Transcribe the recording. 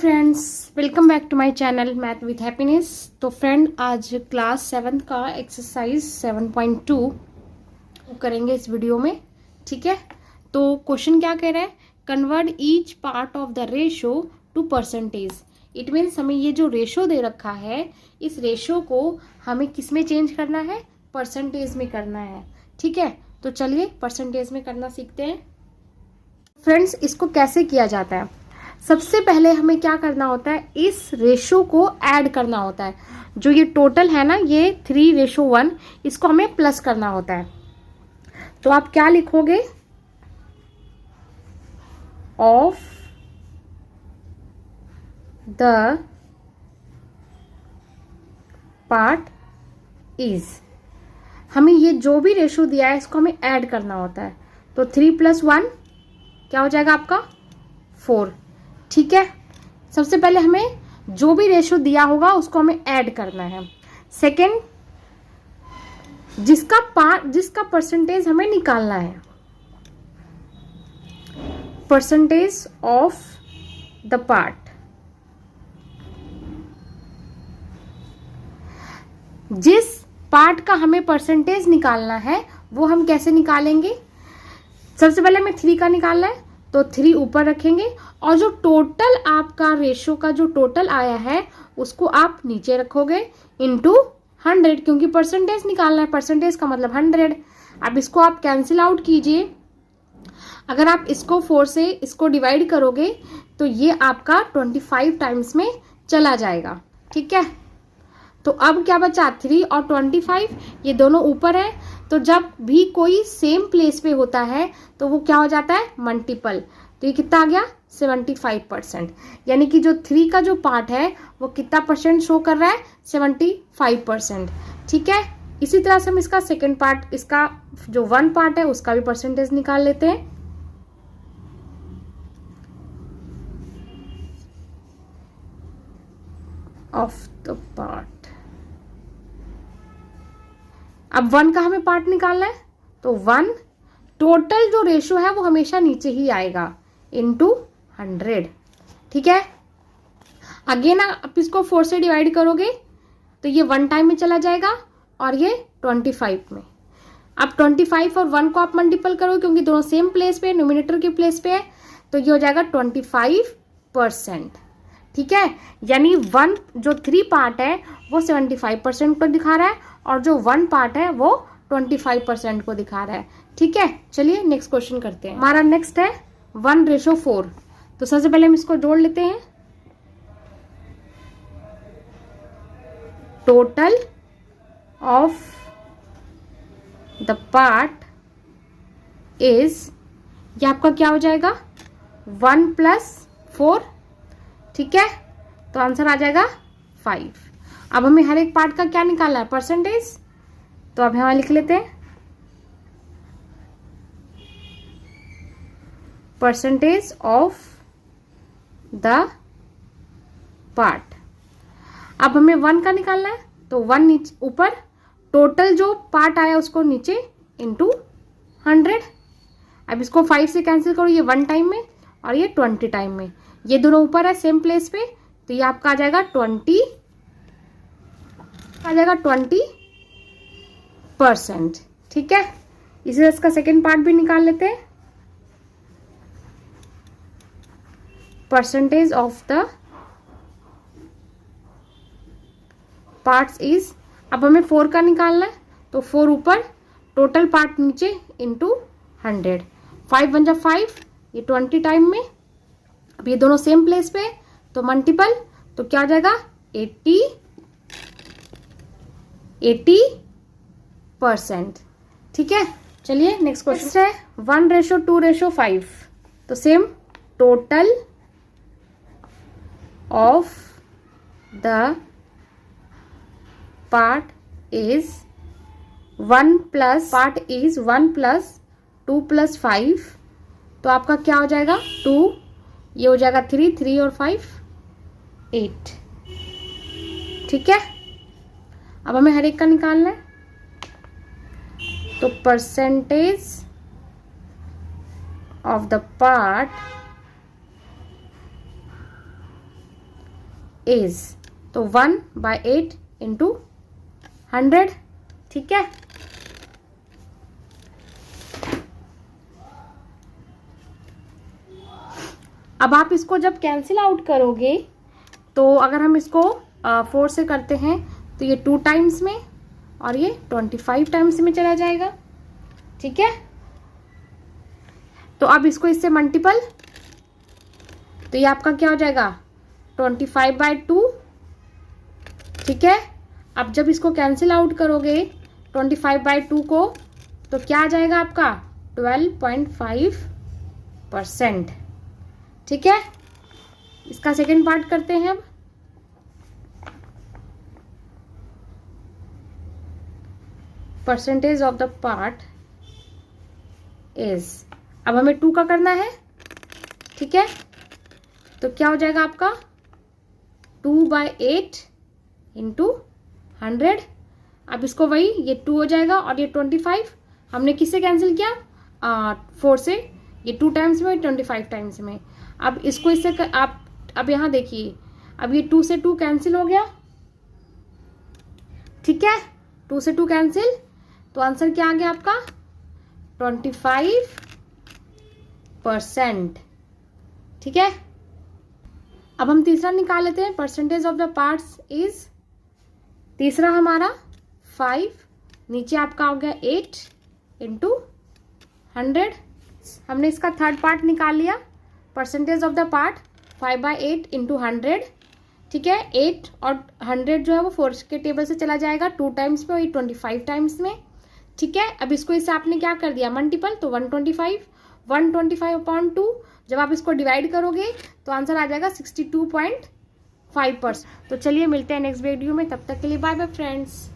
Friends, welcome back to my channel math with happiness. तो friend, आज class 7 का exercise 7.2 करेंगे इस वीडियो में। ठीक है, तो क्वेश्चन क्या कह रहा है, convert each part of the ratio two percentage. It means हमें ये जो रेशो दे रखा है, इस रेशो को हमें किस में चेंज करना है, परसेंटेज में करना है। ठीक है, तो चलिए परसेंटेज में करना सीखते हैं। फ्रेंड्स, इसको कैसे किया जाता है, सबसे पहले हमें क्या करना होता है, इस रेशो को ऐड करना होता है। जो ये टोटल है ना, ये 3:1, इसको हमें प्लस करना होता है। तो आप क्या लिखोगे, ऑफ द पार्ट इज। हमें ये जो भी रेशो दिया है इसको हमें ऐड करना होता है। तो 3 + 1 क्या हो जाएगा आपका 4। ठीक है, सबसे पहले हमें जो भी रेशो दिया होगा उसको हमें ऐड करना है। सेकंड, जिसका परसेंटेज हमें निकालना है, परसेंटेज ऑफ द पार्ट। जिस पार्ट का हमें परसेंटेज निकालना है वो हम कैसे निकालेंगे, सबसे पहले हमें 3 का निकालना है तो 3 ऊपर रखेंगे, और जो टोटल आपका रेशो का जो टोटल आया है उसको आप नीचे रखोगे इनटू 100, क्योंकि परसेंटेज निकालना है, परसेंटेज का मतलब 100। अब इसको आप कैंसिल आउट कीजिए। अगर आप इसको 4 से इसको डिवाइड करोगे तो ये आपका 25 टाइम्स में चला जाएगा। ठीक है, तो अब क्या बचा, 3 और 25, ये दोनों ऊपर है। तो जब भी कोई सेम प्लेस पे होता है तो वो क्या हो जाता है, मल्टीपल। तो ये कितना आ गया, 75%। यानी कि जो 3 का जो पार्ट है वो कितना परसेंट शो कर रहा है, 75%। ठीक है, इसी तरह से हम इसका सेकेंड पार्ट, इसका जो 1 पार्ट है उसका भी परसेंटेज निकाल लेते हैं। ऑफ द पार्ट, अब 1 का हमें पार्ट निकालना है तो 1, टोटल जो रेशो है वो हमेशा नीचे ही आएगा इनटू 100। ठीक है, अगेन आप इसको 4 से डिवाइड करोगे तो ये 1 टाइम में चला जाएगा और ये 25 में। अब 25 और 1 को आप मल्टीपल करो क्योंकि दोनों सेम प्लेस पे, न्यूमिनेटर के प्लेस पे है, तो ये हो जाएगा 25%। ठीक है, यानी 1 जो 3 पार्ट है वो 75% को दिखा रहा है और जो 1 पार्ट है वो 25% को दिखा रहा है। ठीक है, चलिए नेक्स्ट क्वेश्चन करते हैं। हमारा नेक्स्ट है 1:4। तो सबसे पहले हम इसको जोड़ लेते हैं, total of the part is, ये आपका क्या हो जाएगा, 1 + 4। ठीक है, तो आंसर आ जाएगा 5। अब हमें हर एक पार्ट का क्या निकालना है, परसेंटेज। तो अब यहाँ लिख लेते हैं परसेंटेज ऑफ द पार्ट। अब हमें 1 का निकालना है तो 1 नीचे ऊपर, टोटल जो पार्ट आया उसको नीचे इनटू 100। अब इसको 5 से कैंसिल करो, ये 1 टाइम में और ये 20 टाइम में, ये दोनों ऊपर है सेम प्लेस पे, तो ये आपका आ जाएगा 20%। ठीक है, इसी तरह इसका सेकेंड पार्ट भी निकाल लेते हैं, percentage of the parts is. अब हमें 4 का निकालना है तो 4 ऊपर, टोटल पार्ट नीचे इनटू 100। 5 × 5, ये 20 टाइम में। अब ये दोनों सेम प्लेस पे तो मल्टीपल, तो क्या हो जाएगा 80%। ठीक है, चलिए नेक्स्ट क्वेश्चन है 1:2:5। तो same, total of the part is 1 + 2 + 5। तो आपका क्या हो जाएगा, 2, ये हो जाएगा 3 और 5 8। ठीक है, अब हमें हर एक का निकालना है तो percentage of the part is, तो 1/8 इंटू 100, ठीक है। अब आप इसको जब कैंसिल आउट करोगे तो अगर हम इसको 4 से करते हैं तो ये 2 टाइम्स में और ये 25 टाइम्स में चला जाएगा, ठीक है। तो अब इसको इससे मल्टीपल, तो ये आपका क्या हो जाएगा 25/2, ठीक है। अब जब इसको कैंसिल आउट करोगे 25/2 को तो क्या आ जाएगा आपका 12.5%, ठीक है। इसका सेकेंड पार्ट करते हैं अब। Percentage of the part is, अब हमें 2 का करना है, ठीक है। तो क्या हो जाएगा आपका 2/8 इंटू 100। अब इसको वही, ये 2 हो जाएगा और ये 25 हमने किससे कैंसिल किया 4 से, ये 2 टाइम्स में 25 टाइम्स में। अब इसको इससे आप अब यहाँ देखिए, अब ये 2 से 2 कैंसिल हो गया, ठीक है। 2 से 2 कैंसिल, तो आंसर क्या आ गया आपका 25%, ठीक है। अब हम तीसरा निकाल लेते हैं। Percentage of the parts is, तीसरा हमारा 5, नीचे आपका हो गया 8 इंटू 100। हमने इसका थर्ड पार्ट निकाल लिया। Percentage of the part 5/8 into 100, ठीक है। 8 और 100 जो है वो 4 के टेबल से चला जाएगा 2 टाइम्स में, वही 25 टाइम्स में, ठीक है। अब इसको इससे आपने क्या कर दिया मल्टीपल, तो 125/2। जब आप इसको डिवाइड करोगे तो आंसर आ जाएगा 62.5%। तो चलिए मिलते हैं नेक्स्ट वीडियो में, तब तक के लिए बाय बाय फ्रेंड्स।